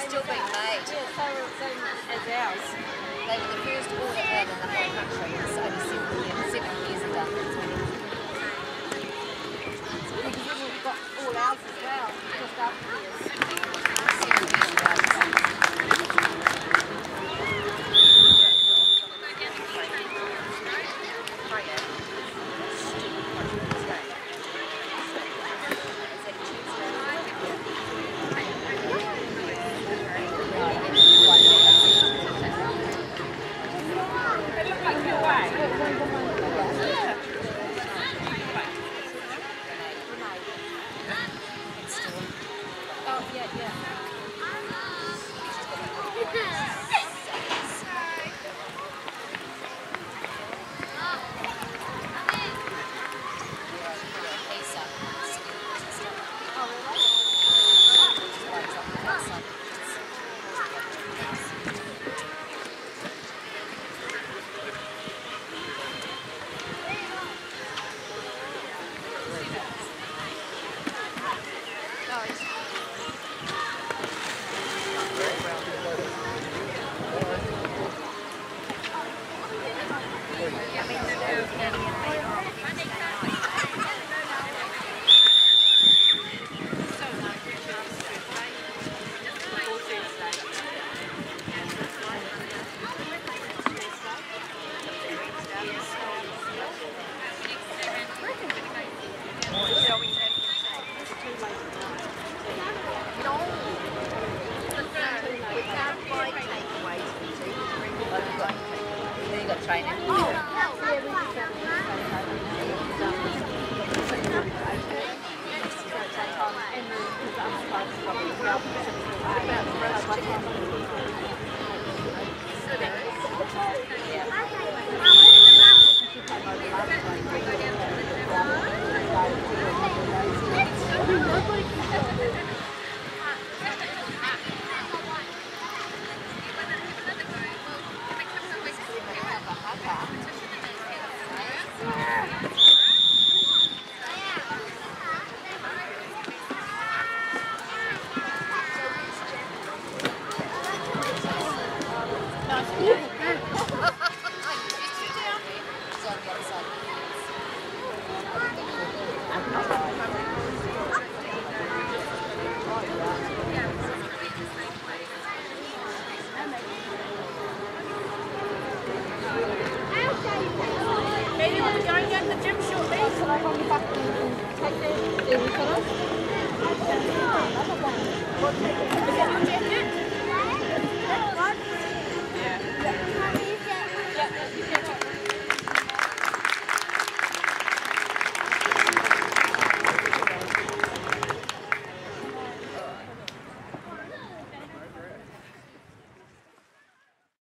Still being made. Yeah, so as ours. They were the first order in the whole country. It's only 7 years ago. Because then we've got all ours as well, just after this. 7 years ago. Oh, yeah, yeah. Training. Maybe we're going at the gym shortly. Can I run back and take the photos? Is it your jacket?